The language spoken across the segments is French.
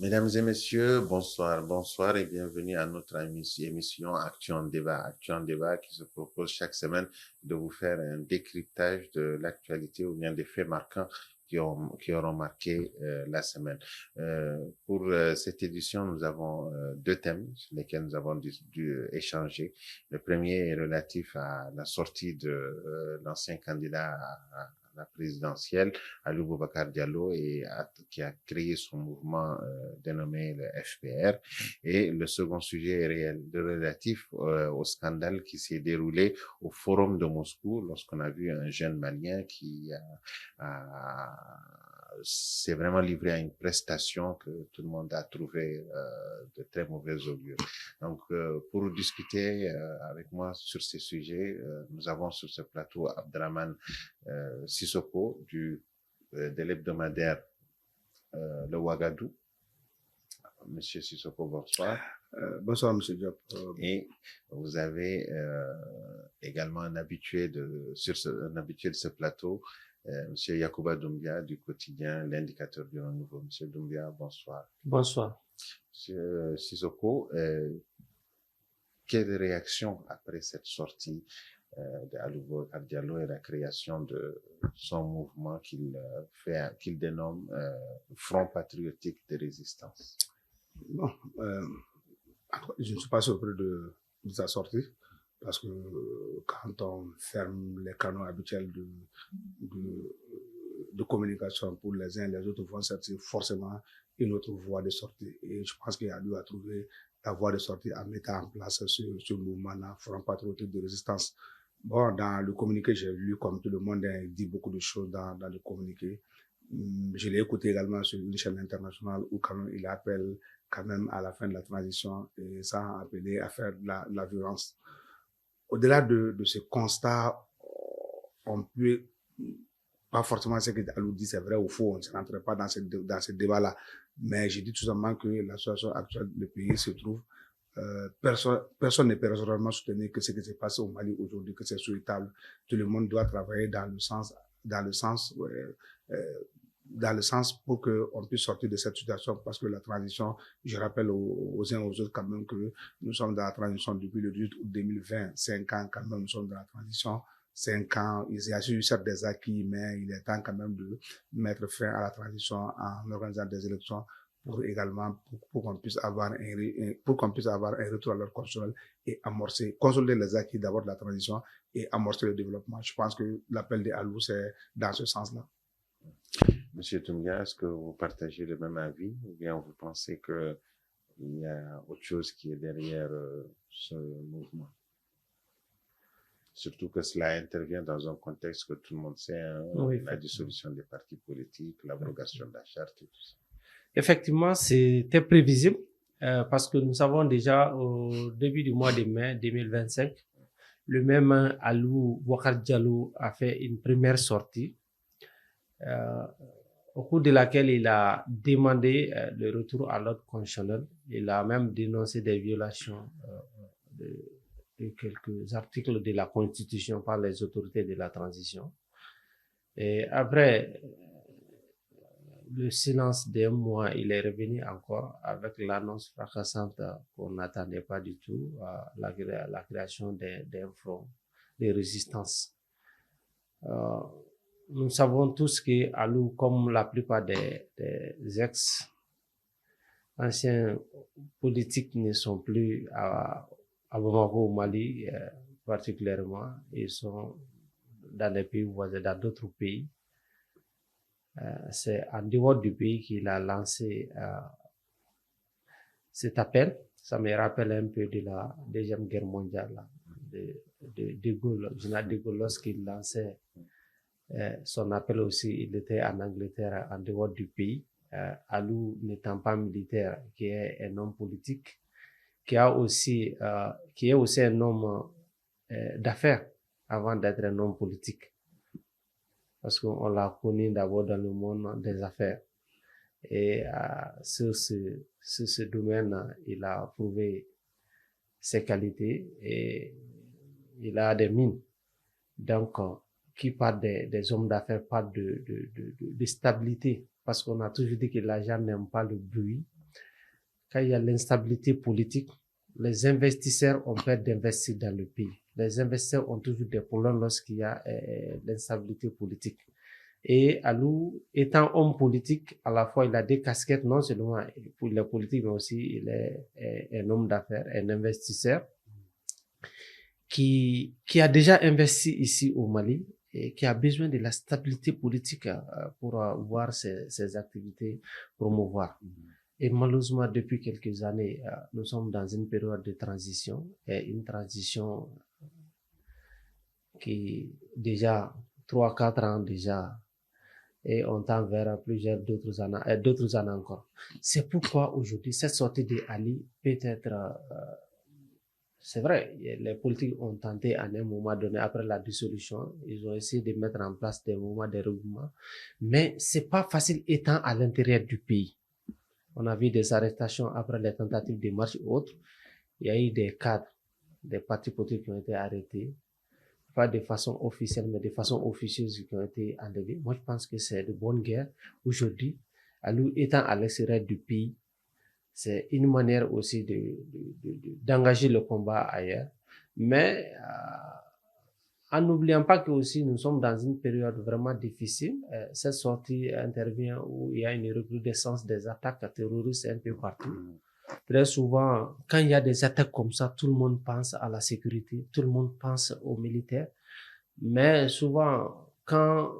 Mesdames et messieurs, bonsoir, bonsoir et bienvenue à notre émission Actu en débat. Actu en débat qui se propose chaque semaine de vous faire un décryptage de l'actualité ou bien des faits marquants qui auront marqué la semaine. Pour cette édition, nous avons deux thèmes sur lesquels nous avons dû échanger. Le premier est relatif à la sortie de l'ancien candidat à la présidentielle, Aliou Boubacar Diallo, qui a créé son mouvement dénommé le FPR. Et le second sujet est relatif au scandale qui s'est déroulé au Forum de Moscou lorsqu'on a vu un jeune Malien qui s'est vraiment livré à une prestation que tout le monde a trouvé de très mauvaise augure. Donc, pour discuter avec moi sur ces sujets, nous avons sur ce plateau Abdraman Sissoko de l'hebdomadaire Le Ouagadou. Monsieur Sissoko, bonsoir. Bonsoir, Monsieur Diop. Et vous avez également un habitué de ce plateau, Monsieur Yacouba Doumbia du quotidien L'Indicateur du Renouveau. Monsieur Doumbia, bonsoir. Bonsoir. Monsieur Sissoko, quelle réaction après cette sortie d'Aliou Boubacar Diallo et la création de son mouvement qu'il dénomme Front patriotique de résistance? Bon, je ne suis pas surpris de sa sortie parce que quand on ferme les canaux habituels de communication pour les uns et les autres vont sortir forcément une autre voie de sortie. Et je pense qu'il a dû trouver la voie de sortie en mettant en place ce mouvement-là, Front patriotique de résistance. Bon, dans le communiqué, j'ai lu, comme tout le monde, il dit beaucoup de choses dans le communiqué. Je l'ai écouté également sur une chaîne internationale où quand même il appelle quand même à la fin de la transition et ça a appelé à faire de la violence. Au-delà de ce constat, on peut pas forcément ce que Aliou dit, c'est vrai ou faux, on ne rentre pas dans ce débat-là. Mais je dis tout simplement que la situation actuelle du pays se trouve personne ne peut raisonnablement soutenir que ce qui s'est passé au Mali aujourd'hui, que c'est souhaitable. Tout le monde doit travailler dans le sens pour qu'on puisse sortir de cette situation, parce que la transition, je rappelle aux uns et aux autres quand même que nous sommes dans la transition depuis le 18 août 2020, 5 ans quand même, nous sommes dans la transition, 5 ans, il y a eu certes des acquis, mais il est temps quand même de mettre fin à la transition en organisant des élections pour également pour qu'on puisse avoir un retour à l'ordre constitutionnel et consolider les acquis d'abord de la transition et amorcer le développement. Je pense que l'appel de Aliou, c'est dans ce sens-là. Monsieur Doumbia, est-ce que vous partagez le même avis ou bien vous pensez qu'il y a autre chose qui est derrière ce mouvement? Surtout que cela intervient dans un contexte que tout le monde sait, hein, oui, la dissolution des partis politiques, l'abrogation de la charte et tout ça. Effectivement, c'était prévisible parce que nous savons déjà au début du mois de mai 2025, le même Aliou Boubacar Diallo a fait une première sortie au cours de laquelle il a demandé le retour à l'ordre constitutionnel. Il a même dénoncé des violations de quelques articles de la Constitution par les autorités de la transition. Et après le silence d'un mois, il est revenu encore avec l'annonce fracassante qu'on n'attendait pas du tout, la création d'un front de résistance. Nous savons tous que Aliou, comme la plupart des anciens politiques ne sont plus à Bamako, au Mali particulièrement, ils sont dans les pays voisins, dans d'autres pays. C'est en dehors du pays qu'il a lancé cet appel. Ça me rappelle un peu de la Deuxième Guerre mondiale, de Gaulle. Général de Gaulle, lorsqu'il lançait son appel aussi, il était en Angleterre, en dehors du pays. Aliou n'étant pas militaire, qui est un homme politique, qui est aussi un homme d'affaires avant d'être un homme politique. Parce qu'on l'a connu d'abord dans le monde des affaires. Et sur ce domaine, il a prouvé ses qualités et il a des mines. Donc, qui parle des hommes d'affaires parle de stabilité. Parce qu'on a toujours dit que l'argent n'aime pas le bruit. quand il y a l'instabilité politique, les investisseurs ont peur d'investir dans le pays. Les investisseurs ont toujours des problèmes lorsqu'il y a l'instabilité politique. Et Alou, étant homme politique, à la fois il a des casquettes, non seulement pour les politiques, mais aussi il est un homme d'affaires, un investisseur qui a déjà investi ici au Mali et qui a besoin de la stabilité politique pour voir ses activités promouvoir. Et malheureusement, depuis quelques années, nous sommes dans une période de transition, et une transition qui déjà 3-4 ans déjà, et on tend vers plusieurs d'autres années encore. C'est pourquoi aujourd'hui, cette sortie de Ali peut être, c'est vrai, les politiques ont tenté à un moment donné, après la dissolution, ils ont essayé de mettre en place des moments de regroupement, mais c'est pas facile étant à l'intérieur du pays. On a vu des arrestations après les tentatives de marche et autres. Il y a eu des cadres, des partis politiques qui ont été arrêtés, pas de façon officielle, mais de façon officieuse qui ont été enlevés. Moi, je pense que c'est de bonne guerre. Aujourd'hui, Alou étant à l'extérieur du pays, c'est une manière aussi d'engager le combat ailleurs. Mais en n'oubliant pas que aussi nous sommes dans une période vraiment difficile. Cette sortie intervient où il y a une recrudescence des attaques terroristes un peu partout. Très souvent, quand il y a des attaques comme ça, tout le monde pense à la sécurité, tout le monde pense aux militaires. Mais souvent, quand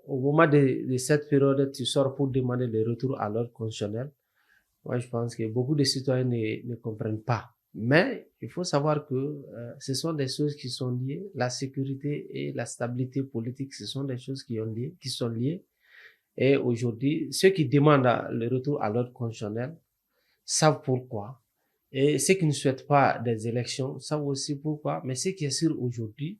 au moment de cette période, tu sors pour demander le retour à l'ordre constitutionnel, moi je pense que beaucoup de citoyens ne comprennent pas. Mais il faut savoir que ce sont des choses qui sont liées. La sécurité et la stabilité politique, ce sont des choses qui sont liées. Et aujourd'hui, ceux qui demandent le retour à l'ordre constitutionnel savent pourquoi. Et ceux qui ne souhaitent pas des élections savent aussi pourquoi. Mais ce qui est sûr aujourd'hui,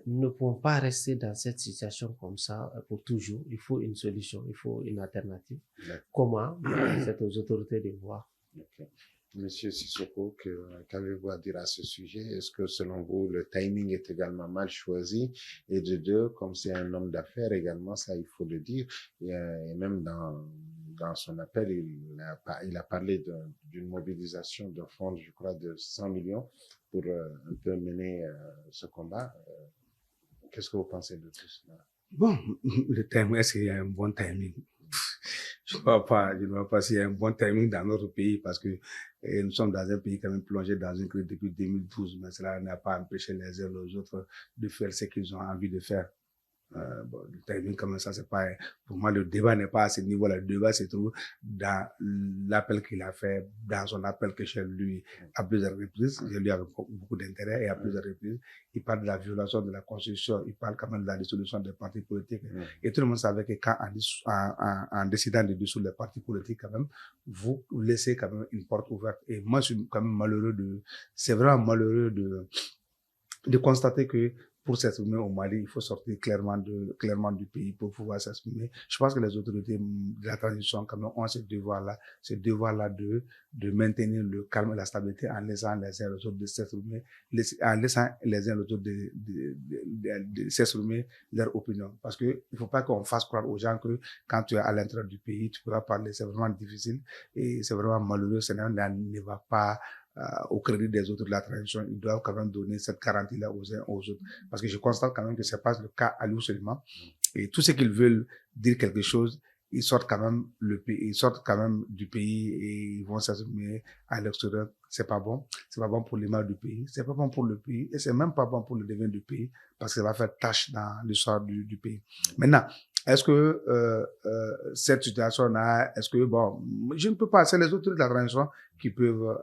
nous ne pouvons pas rester dans cette situation comme ça pour toujours. Il faut une solution, il faut une alternative. Comment? C'est aux autorités de voir. Monsieur Sissoko, qu'avez-vous à dire à ce sujet? Est-ce que selon vous, le timing est également mal choisi? Et de deux, comme c'est un homme d'affaires également, ça il faut le dire, et même dans son appel, il a parlé d'une mobilisation de fonds, je crois, de 100 millions pour un peu mener ce combat. Qu'est-ce que vous pensez de tout cela? Bon, le timing, est-ce qu'il y a un bon timing? Je ne vois pas s'il y a un bon timing dans notre pays parce que nous sommes dans un pays quand même plongé dans une crise depuis 2012, mais cela n'a pas empêché les uns les autres de faire ce qu'ils ont envie de faire. Bon, le timing comme ça, c'est pas, pour moi, le débat n'est pas à ce niveau-là. Le débat se trouve dans l'appel qu'il a fait, dans son appel que j'ai lu à plusieurs reprises. Je lu avec beaucoup d'intérêt et à plusieurs reprises. Il parle de la violation de la Constitution. Il parle quand même de la dissolution des partis politiques. Et tout le monde savait que quand, en décidant de dissoudre les partis politiques, quand même, vous laissez quand même une porte ouverte. Et moi, je suis quand même malheureux c'est vraiment malheureux de constater que pour s'exprimer au Mali, il faut sortir clairement du pays pour pouvoir s'exprimer. Je pense que les autorités de la transition quand même ont ce devoir-là de maintenir le calme et la stabilité en laissant les uns les autres de s'exprimer, en laissant les uns les autres de s'exprimer leur opinion. Parce que il faut pas qu'on fasse croire aux gens que quand tu es à l'intérieur du pays, tu pourras parler. C'est vraiment difficile et c'est vraiment malheureux. Cela ne va pas au crédit des autres de la transition. Ils doivent quand même donner cette garantie-là aux uns aux autres. Parce que je constate quand même que c'est pas le cas à lui seulement. Et tout ce qu'ils veulent dire quelque chose, ils sortent quand même du pays et ils vont s'assumer à l'extérieur. C'est pas bon. C'est pas bon pour l'image du pays. C'est pas bon pour le pays. Et c'est même pas bon pour le devenir du pays parce que ça va faire tâche dans l'histoire du pays. Maintenant, est-ce que cette situation-là, bon, je ne peux pas, c'est les autorités de la transition qui peuvent,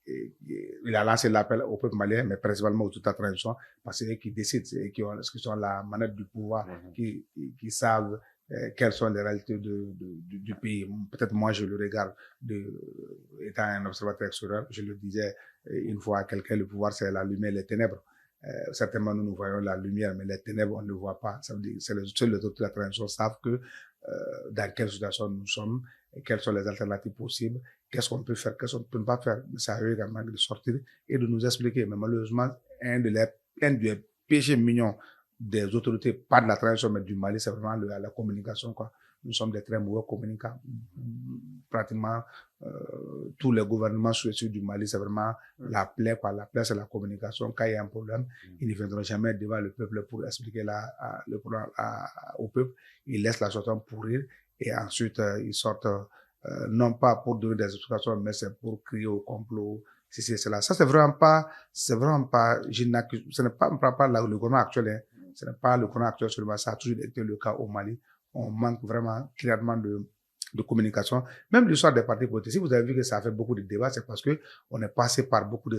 il a lancé l'appel au peuple malien, mais principalement aux autorités de la transition, parce que c'est eux qui décident, c'est eux qui sont la manette du pouvoir, qui savent quelles sont les réalités du pays. Peut-être moi, je le regarde étant un observateur extérieur, je le disais une fois à quelqu'un, le pouvoir, c'est la lumière et les ténèbres. Certainement, nous voyons la lumière, mais les ténèbres, on ne voit pas. Ça veut dire que seuls les autres de la transition savent que dans quelle situation nous sommes, et quelles sont les alternatives possibles, qu'est-ce qu'on peut faire, qu'est-ce qu'on ne peut pas faire. C'est à eux également de sortir et de nous expliquer. Mais malheureusement, un des péchés mignons des autorités, pas de la transition, mais du Mali, c'est vraiment la communication, quoi. Nous sommes des très mauvais communicants. pratiquement tous les gouvernements successifs du Mali, c'est vraiment la plaie, quoi. La plaie, c'est la communication. Quand il y a un problème, ils ne viendront jamais devant le peuple pour expliquer le problème au peuple. Ils laissent la situation pourrir et ensuite ils sortent, non pas pour donner des explications, mais c'est pour crier au complot. C'est cela. Ça, c'est vraiment pas, ce n'est pas, on prend pas le gouvernement actuel, hein. Ce n'est pas le gouvernement actuel seulement, ça a toujours été le cas au Mali. On manque vraiment clairement de communication. Même l'histoire des partis politiques, si vous avez vu que ça a fait beaucoup de débats, c'est parce que on est passé par beaucoup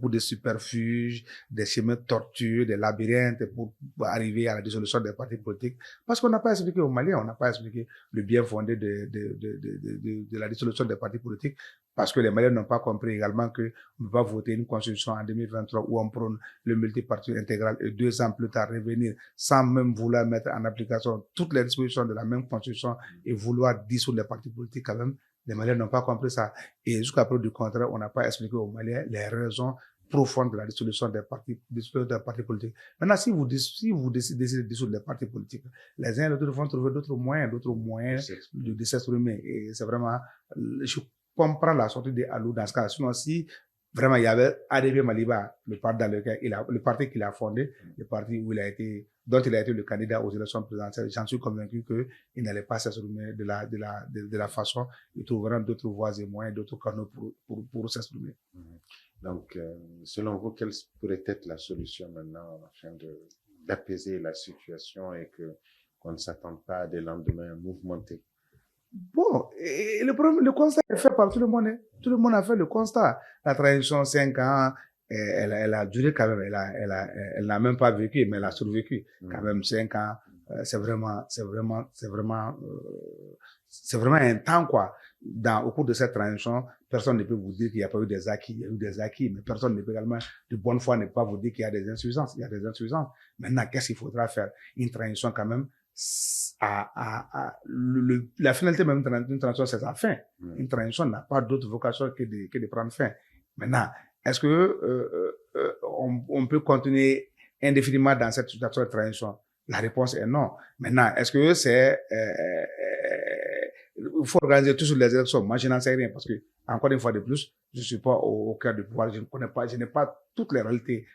de superfuges, des chemins de torture, des labyrinthes pour arriver à la dissolution des partis politiques. Parce qu'on n'a pas expliqué aux Maliens, on n'a pas expliqué le bien fondé de la dissolution des partis politiques. Parce que les Maliens n'ont pas compris également qu'on ne peut pas voter une constitution en 2023 où on prône le multiparti intégral et 2 ans plus tard revenir sans même vouloir mettre en application toutes les dispositions de la même constitution et vouloir dissoudre les partis politiques quand même. Les Maliens n'ont pas compris ça. Et jusqu'à preuve du contraire, on n'a pas expliqué aux Maliens les raisons profondes de la dissolution des partis politiques. Maintenant, si vous décidez de dissoudre les partis politiques, les uns et les autres vont trouver d'autres moyens de s'exprimer. Et c'est vraiment, je comprends la sortie de Alou dans ce cas. Sinon, si vraiment il y avait ADB Maliba, le parti qu'il a fondé, le parti dont il a été le candidat aux élections présidentielles, j'en suis convaincu qu'il n'allait pas s'exprimer de la façon, ils trouveront d'autres voies et moyens, d'autres canaux pour s'exprimer. Donc, selon vous, quelle pourrait être la solution maintenant afin d'apaiser la situation et qu'on ne s'attende pas à des lendemains mouvementés? Bon, et le constat est fait par tout le monde. Hein. Tout le monde a fait le constat. La transition 5 ans, elle a duré quand même. Elle n'a même pas vécu, mais elle a survécu. Quand même 5 ans, c'est vraiment un temps, quoi. Au cours de cette transition, personne ne peut vous dire qu'il n'y a pas eu des acquis. Il y a eu des acquis, mais personne ne peut également, de bonne foi, ne peut pas vous dire qu'il y a des insuffisances. Il y a des insuffisances. Maintenant, qu'est-ce qu'il faudra faire? Une transition quand même, la finalité même d'une transition, c'est sa fin. Une transition n'a pas d'autre vocation que de prendre fin. Maintenant, est-ce que on peut continuer indéfiniment dans cette situation de transition? La réponse est non. Maintenant, est-ce que il faut organiser tous les élections? Moi, je n'en sais rien parce que, encore une fois de plus, je ne suis pas au cœur du pouvoir. Je n'ai pas toutes les réalités.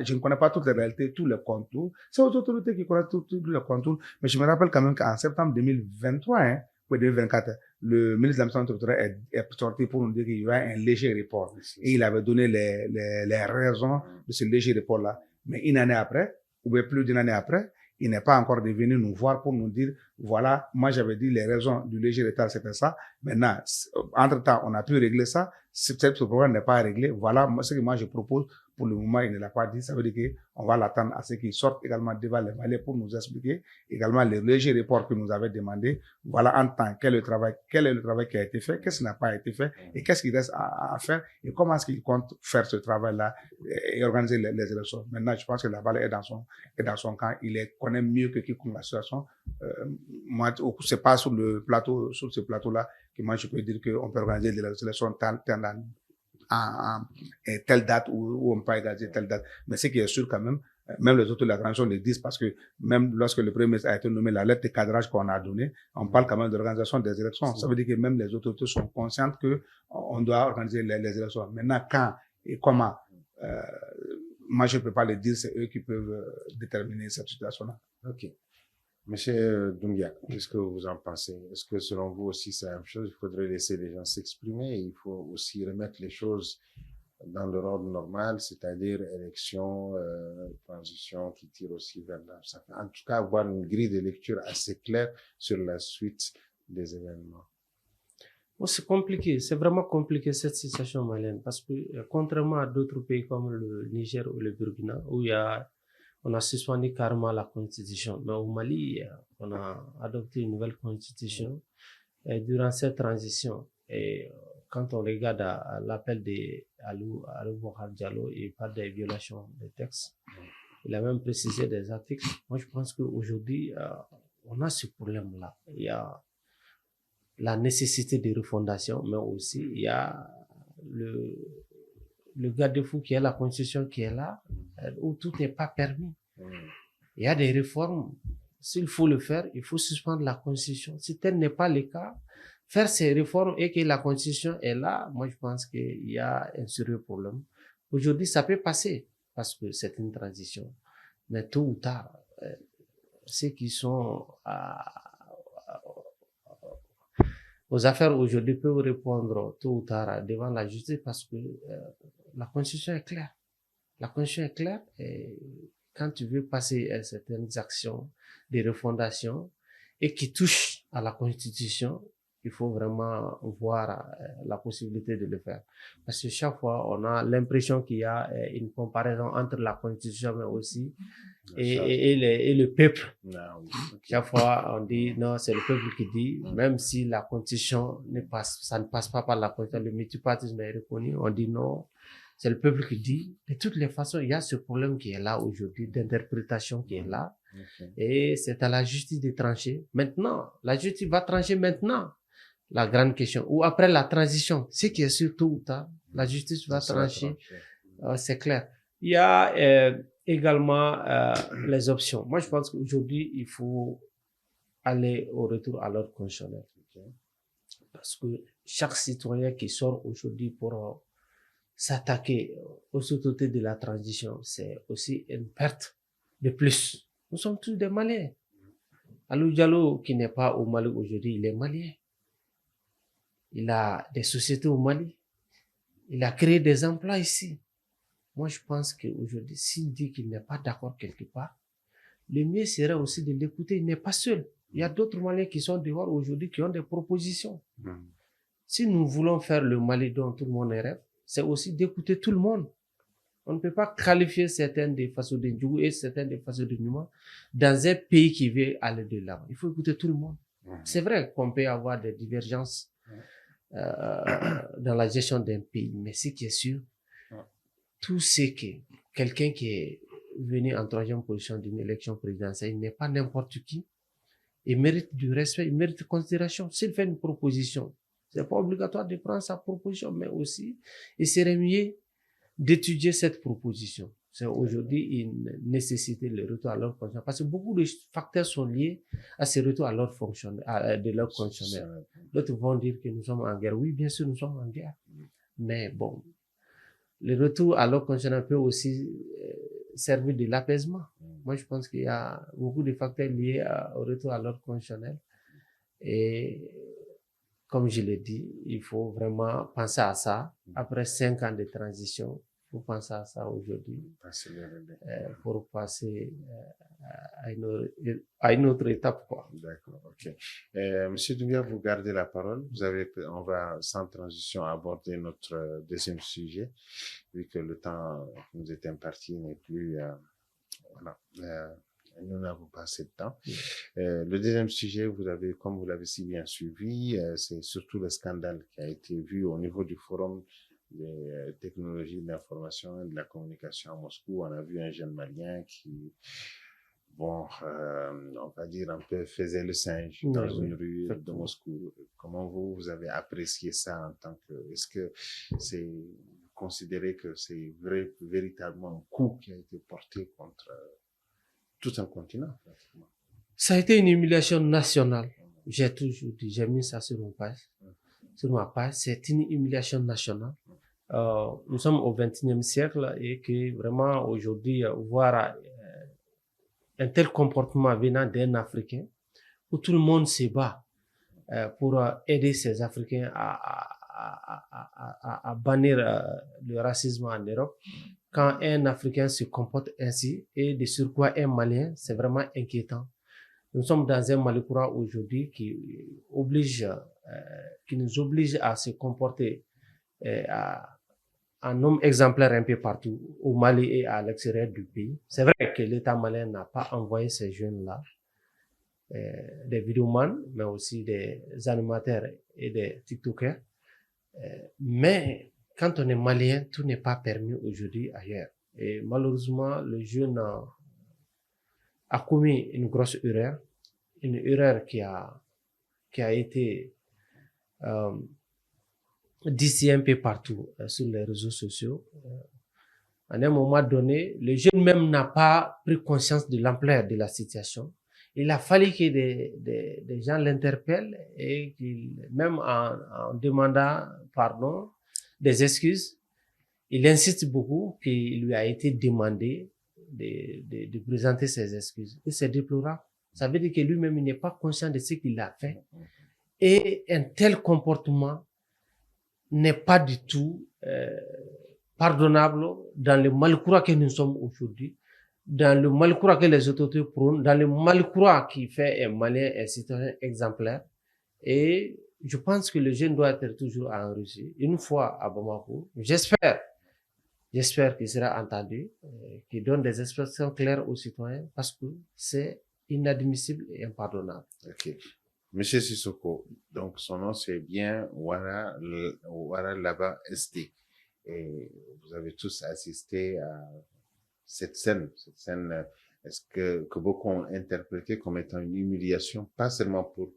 Je ne connais pas toutes les réalités, tous les contours. C'est aux autorités qui connaissent tous les contours. Mais je me rappelle quand même qu'en septembre 2023, ou 2024, le ministre de l'administration territoriale est sorti pour nous dire qu'il y aura un léger report. Et il avait donné les raisons de ce léger report-là. Mais une année après, ou bien plus d'une année après, il n'est pas encore venu nous voir pour nous dire, voilà, moi j'avais dit les raisons du léger retard, c'était ça. Maintenant, entre-temps, on a pu régler ça. Ce problème n'est pas réglé. Voilà ce que moi je propose. Pour le moment, il ne l'a pas dit. Ça veut dire qu'on va l'attendre à ce qu'il sorte également devant les Maliens pour nous expliquer également les légers reports que nous avait demandé. Voilà en temps quel est le travail qui a été fait, qu'est-ce qui n'a pas été fait et qu'est-ce qu'il reste à faire et comment est-ce qu'il compte faire ce travail-là et organiser les élections. Maintenant, je pense que la balle est dans son camp. Il connaît mieux que quiconque la situation. Moi, c'est pas sur ce plateau-là que moi je peux dire qu'on peut organiser les élections telle date ou on peut organiser telle date. Mais ce qui est sûr quand même les autres de la transition le disent parce que même lorsque le Premier ministre a été nommé, la lettre de cadrage qu'on a donnée, on parle quand même de l'organisation des élections. Ça veut dire que même les autorités sont conscientes que on doit organiser les élections. Maintenant, quand et comment, moi je ne peux pas le dire, c'est eux qui peuvent déterminer cette situation-là. Ok. Monsieur Doumbia, qu'est-ce que vous en pensez? Est-ce que selon vous aussi c'est la même chose? Il faudrait laisser les gens s'exprimer. Il faut aussi remettre les choses dans leur ordre normal, c'est-à-dire élection, transition qui tire aussi vers là. En tout cas, avoir une grille de lecture assez claire sur la suite des événements. Bon, c'est compliqué, c'est vraiment compliqué cette situation malienne parce que contrairement à d'autres pays comme le Niger ou le Burkina où on a suspendu carrément la constitution. Mais au Mali, on a adopté une nouvelle constitution. Et durant cette transition, et quand on regarde à l'appel d'Alou Bouhar Diallo, il parle des violations des textes. Il a même précisé des articles. Moi, je pense qu'aujourd'hui, on a ce problème-là. Il y a la nécessité de refondation, mais aussi il y a le garde-fou qui est la constitution qui est là, où tout n'est pas permis. Il y a des réformes. S'il faut le faire, il faut suspendre la constitution. Si tel n'est pas le cas, faire ces réformes et que la constitution est là, moi je pense qu'il y a un sérieux problème. Aujourd'hui, ça peut passer parce que c'est une transition. Mais tôt ou tard, ceux qui sont aux affaires aujourd'hui peuvent répondre tôt ou tard devant la justice parce que la constitution est claire. La constitution est claire et quand tu veux passer à certaines actions de refondation et qui touchent à la constitution, il faut vraiment voir la possibilité de le faire. Parce que chaque fois, on a l'impression qu'il y a une comparaison entre la constitution mais aussi et le peuple. Chaque fois, on dit non, c'est le peuple qui dit, même si la constitution ça ne passe pas par la constitution, le multipartisme est reconnu, on dit non, c'est le peuple qui dit. De toutes les façons, il y a ce problème qui est là aujourd'hui, d'interprétation qui est là. Et c'est à la justice de trancher. Maintenant, la justice va trancher maintenant la grande question. Ou après la transition, ce qui est sûr tôt ou tard, la justice va trancher. C'est clair. Il y a également les options. Moi, je pense qu'aujourd'hui, il faut aller au retour à l'ordre constitutionnel. Parce que chaque citoyen qui sort aujourd'hui pour s'attaquer aux autorités de la transition, c'est aussi une perte de plus. Nous sommes tous des Maliens. Alou Diallo, qui n'est pas au Mali aujourd'hui, il est malien. Il a des sociétés au Mali. Il a créé des emplois ici. Moi, je pense qu'aujourd'hui, s'il dit qu'il n'est pas d'accord quelque part, le mieux serait aussi de l'écouter. Il n'est pas seul. Il y a d'autres Maliens qui sont dehors aujourd'hui qui ont des propositions. Si nous voulons faire le Mali dont tout le monde rêve, c'est aussi d'écouter tout le monde. On ne peut pas qualifier certaines des façons de Djougou et certaines des façons de Numa dans un pays qui veut aller de l'avant. Il faut écouter tout le monde. C'est vrai qu'on peut avoir des divergences dans la gestion d'un pays, mais ce qui est sûr, tout ce que quelqu'un qui est venu en troisième position d'une élection présidentielle, il n'est pas n'importe qui. Il mérite du respect, il mérite de considération. S'il fait une proposition, c'est pas obligatoire de prendre sa proposition, mais aussi, il serait mieux d'étudier cette proposition. C'est aujourd'hui une nécessité, le retour à l'ordre constitutionnel. Parce que beaucoup de facteurs sont liés à ce retour à l'ordre de l'ordre constitutionnel. D'autres vont dire que nous sommes en guerre. Oui, bien sûr, nous sommes en guerre. Mais bon, le retour à l'ordre constitutionnel peut aussi servir de l'apaisement. Moi, je pense qu'il y a beaucoup de facteurs liés au retour à l'ordre constitutionnel. Et comme je l'ai dit, il faut vraiment penser à ça. Après 5 ans de transition, il faut penser à ça aujourd'hui pour passer à une autre étape, quoi. D'accord, ok. Monsieur Doumbia, vous gardez la parole. On va sans transition aborder notre deuxième sujet, vu que le temps qui nous est imparti n'est plus, nous n'avons pas assez de temps. Le deuxième sujet, comme vous l'avez si bien suivi, c'est surtout le scandale qui a été vu au niveau du forum des technologies de l'information et de la communication à Moscou. On a vu un jeune Malien qui, on va dire un peu faisait le singe dans une rue de Moscou. Comment vous avez apprécié ça en tant que, est-ce que vous considérez que c'est véritablement un coup qui a été porté contre tout un continent, pratiquement? Ça a été une humiliation nationale. J'ai toujours dit, j'ai mis ça sur ma page. C'est une humiliation nationale. Nous sommes au XXIe siècle et que vraiment aujourd'hui, voir un tel comportement venant d'un Africain où tout le monde se bat pour aider ces Africains à bannir le racisme en Europe. Quand un Africain se comporte ainsi et de surcroît un Malien, c'est vraiment inquiétant. Nous sommes dans un Malikoura aujourd'hui qui nous oblige à se comporter en homme exemplaire un peu partout, au Mali et à l'extérieur du pays. C'est vrai que l'État malien n'a pas envoyé ces jeunes-là, des vidéomans, mais aussi des animateurs et des TikTokers. Mais quand on est malien, tout n'est pas permis aujourd'hui ailleurs. Et malheureusement, le jeune a commis une grosse erreur, une erreur qui a été d'ici un peu partout sur les réseaux sociaux. À un moment donné, le jeune même n'a pas pris conscience de l'ampleur de la situation. il a fallu que des gens l'interpellent et même en demandant pardon, des excuses, il insiste beaucoup qu'il lui a été demandé de présenter ses excuses. Et c'est déplorable. Ça veut dire que lui-même, il n'est pas conscient de ce qu'il a fait. Et un tel comportement n'est pas du tout pardonnable dans le mal-croix que nous sommes aujourd'hui, dans le mal-croix que les autorités prônent, dans le mal-croix qui fait un Malien, un citoyen exemplaire. Et je pense que le jeune doit être toujours en Russie. Une fois à Bamako, j'espère qu'il sera entendu, qu'il donne des expressions claires aux citoyens, parce que c'est inadmissible et impardonnable. Ok. Monsieur Sissoko, donc son nom c'est bien Ouara Laba SD. Et vous avez tous assisté à cette scène, est-ce que beaucoup ont interprété comme étant une humiliation, pas seulement pour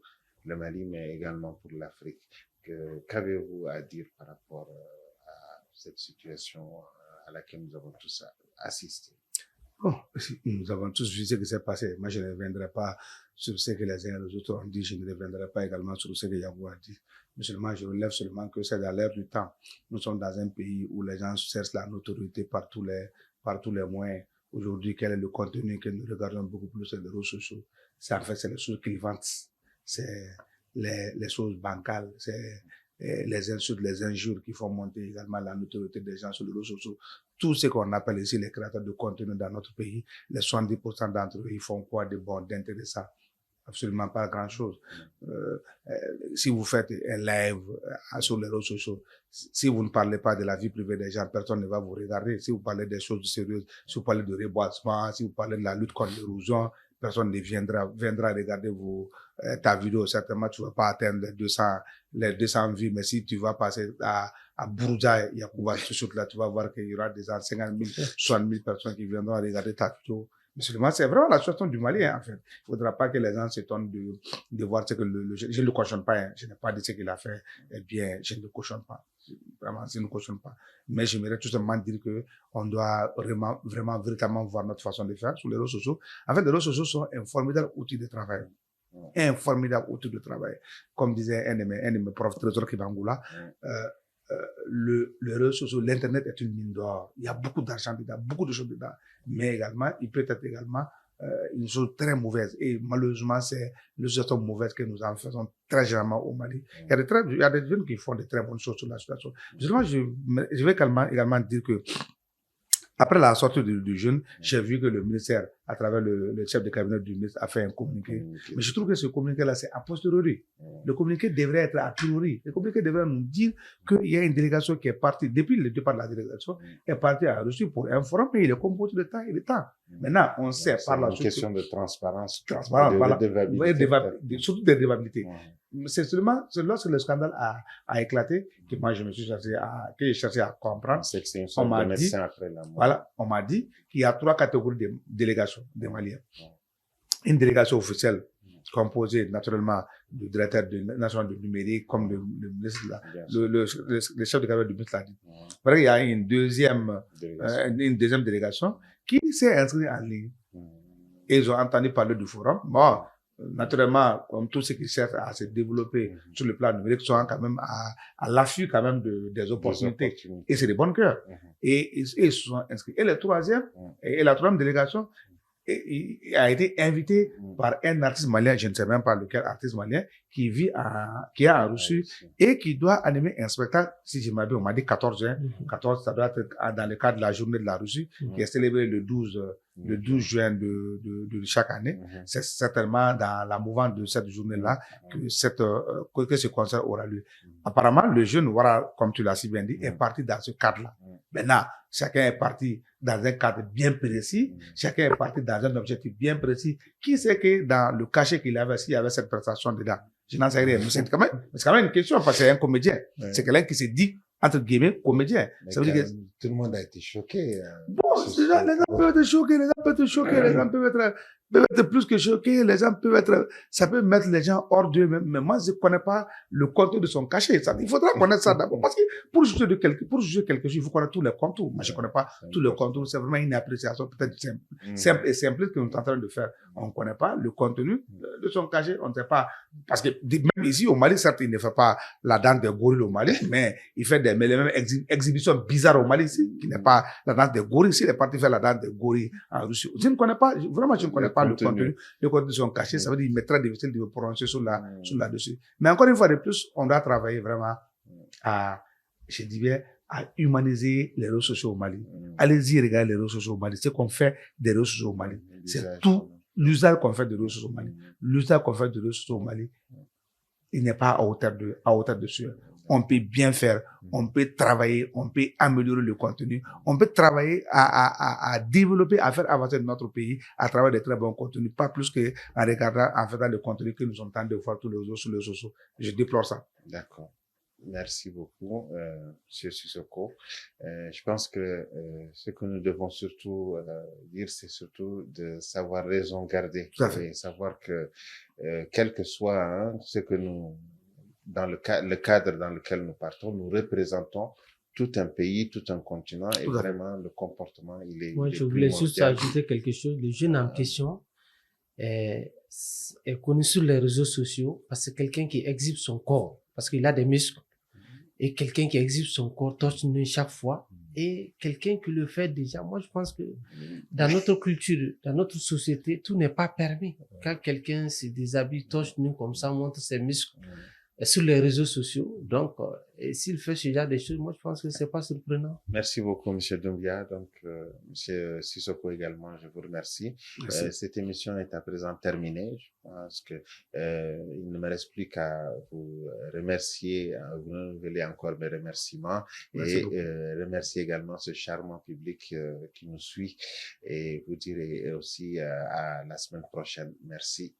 le Mali, mais également pour l'Afrique. Qu'avez-vous à dire par rapport à cette situation à laquelle nous avons tous assisté? Bon, nous avons tous vu ce qui s'est passé. Moi, je ne reviendrai pas sur ce que les uns et les autres ont dit. Je ne reviendrai pas également sur ce que Yabou a dit. Mais seulement, je relève seulement que c'est dans l'air du temps. Nous sommes dans un pays où les gens cherchent la notoriété par tous les moyens. Aujourd'hui, quel est le contenu que nous regardons beaucoup plus sur les réseaux sociaux? C'est en fait, c'est les choses clivantes. C'est les choses bancales. C'est les insultes, les injures qui font monter également la notoriété des gens sur les réseaux sociaux. Tout ce qu'on appelle ici les créateurs de contenu dans notre pays, les 70% d'entre eux, ils font quoi de bon, d'intéressant? Absolument pas grand-chose. Si vous faites un live sur les réseaux sociaux, si vous ne parlez pas de la vie privée des gens, personne ne va vous regarder. Si vous parlez des choses sérieuses, si vous parlez de reboisement, si vous parlez de la lutte contre l'érosion, personne ne viendra regarder ta vidéo. Certainement, tu vas pas atteindre les 200 vues, mais si tu vas passer à Bourja, Yacouba, là, tu vas voir qu'il y aura des 50 000, 60 000 personnes qui viendront regarder ta vidéo. Mais seulement, c'est vraiment la situation du Mali, hein, en fait. Il faudra pas que les gens s'étonnent de voir ce que je ne le cautionne pas, hein. Je n'ai pas dit ce qu'il a fait. Eh bien, je ne le cautionne pas. Vraiment, je ne le cautionne pas. Mais j'aimerais tout simplement dire que on doit vraiment, véritablement voir notre façon de faire sur les réseaux sociaux. En fait, les réseaux sociaux sont un formidable outil de travail. Un formidable outil de travail. Comme disait un de mes profs trésor Kibangoula, le réseau social, l'internet est une mine d'or. Il y a beaucoup d'argent dedans, beaucoup de choses dedans. Mais également, il peut être également une chose très mauvaise. Et malheureusement, c'est l'utilisation mauvaise que nous en faisons très généralement au Mali. Il y a des jeunes qui font de très bonnes choses sur la situation. Justement, je vais également dire que après la sortie du jeune, j'ai vu que le ministère, à travers le chef de cabinet du ministre, a fait un communiqué. Mais je trouve que ce communiqué-là, c'est a posteriori. Le communiqué devrait être a priori. Le communiqué devrait nous dire qu'il y a une délégation qui est partie, depuis le départ de la délégation, est partie à Russie pour un forum, mais il est composé de temps et de temps. Maintenant, on sait par la suite. C'est une question de transparence. Voilà. De surtout des dévabilités. C'est seulement lorsque le scandale a éclaté que moi je me suis cherché à comprendre. On m'a dit, on m'a dit qu'il y a 3 catégories de délégations des Maliens. Une délégation officielle composée naturellement du directeur national du numérique, comme le ministre, le chef de cabinet du ministre l'a dit. Il y a une deuxième délégation qui s'est inscrite en ligne. Et ils ont entendu parler du forum. Bon, naturellement, comme tout ce qui cherche à se développer sur le plan numérique, sont quand même à l'affût quand même des opportunités. Et c'est des bons cœurs. Et ils se sont inscrits. Et la troisième délégation a été invitée par un artiste malien, je ne sais même pas lequel artiste malien, qui est en Russie et qui doit animer un spectacle, si je m'abuse, on m'a dit 14 juin. 14, ça doit être dans le cadre de la journée de la Russie, qui est célébrée le 12 juin de chaque année. C'est certainement dans la mouvance de cette journée-là que ce concert aura lieu. Apparemment, le jeune, voilà, comme tu l'as si bien dit, est parti dans ce cadre-là. Maintenant, chacun est parti dans un cadre bien précis, chacun est parti dans un objectif bien précis. Qui sait que dans le cachet qu'il avait, s'il y avait cette prestation dedans? Je n'en sais rien. Mais c'est quand même une question, parce que c'est un comédien. C'est quelqu'un qui s'est dit, entre guillemets, comédien. Ça veut dire que tout le monde a été choqué. Bon, les gens peuvent être choqués, les gens peuvent être peuvent être plus que choqués, les gens peuvent être, ça peut mettre les gens hors d'eux-mêmes, mais moi, je ne connais pas le contenu de son cachet. Il faudra connaître ça d'abord, parce que pour juger quelque chose, il faut connaître tous les contours. Moi, je ne connais pas tous les contours, c'est vraiment une appréciation peut-être simple et simple que nous sommes en train de faire. On ne connaît pas le contenu de son cachet, on ne sait pas, parce que même ici au Mali, certes, il ne fait pas la danse des gorilles au Mali, mais il fait les mêmes exhibitions bizarres au Mali ici, qui n'est pas la danse des gorilles. Ici, il est parti faire la danse des gorilles en Russie. Je ne connais pas, vraiment, je ne connais pas le contenu. Le contenu sont cachés, ça veut dire qu'il m'est très difficile de me prononcer sur là-dessus. Mais encore une fois de plus, on doit travailler vraiment à, je dis bien, à humaniser les réseaux sociaux au Mali. Allez-y, regardez les réseaux sociaux au Mali. Ce qu'on fait des réseaux sociaux au Mali, c'est tout l'usage qu'on fait des réseaux sociaux au Mali. L'usage qu'on fait des réseaux sociaux au Mali, il n'est pas à hauteur de sueur. On peut bien faire, on peut travailler, on peut améliorer le contenu, on peut travailler à développer, à faire avancer notre pays à travers des très bons contenus, pas plus que en regardant, en faisant le contenu que nous sommes en train de voir tous les jours sur les réseaux sociaux. Je déplore ça. D'accord. Merci beaucoup, Monsieur Sissoko. Je pense que ce que nous devons surtout dire, c'est surtout de savoir raison garder et savoir que quel que soit ce que nous, dans le cadre dans lequel nous partons, nous représentons tout un pays, tout un continent et vraiment le comportement, il est. Moi, je voulais juste ajouter quelque chose. Le jeune en question est connu sur les réseaux sociaux parce que quelqu'un qui exhibe son corps, parce qu'il a des muscles. Et quelqu'un qui exhibe son corps torse nu chaque fois, et quelqu'un qui le fait déjà. Moi, je pense que dans notre culture, dans notre société, tout n'est pas permis. Quand quelqu'un se déshabille torse nu comme ça, montre ses muscles sur les réseaux sociaux, donc, et s'il fait ce genre de choses, moi, je pense que c'est pas surprenant. Merci beaucoup, Monsieur Doumbia. Donc, Monsieur Sissoko également, je vous remercie. Cette émission est à présent terminée. Je pense que il ne me reste plus qu'à vous remercier, à vous renouveler encore mes remerciements et remercier également ce charmant public qui nous suit et vous dire aussi à la semaine prochaine. Merci.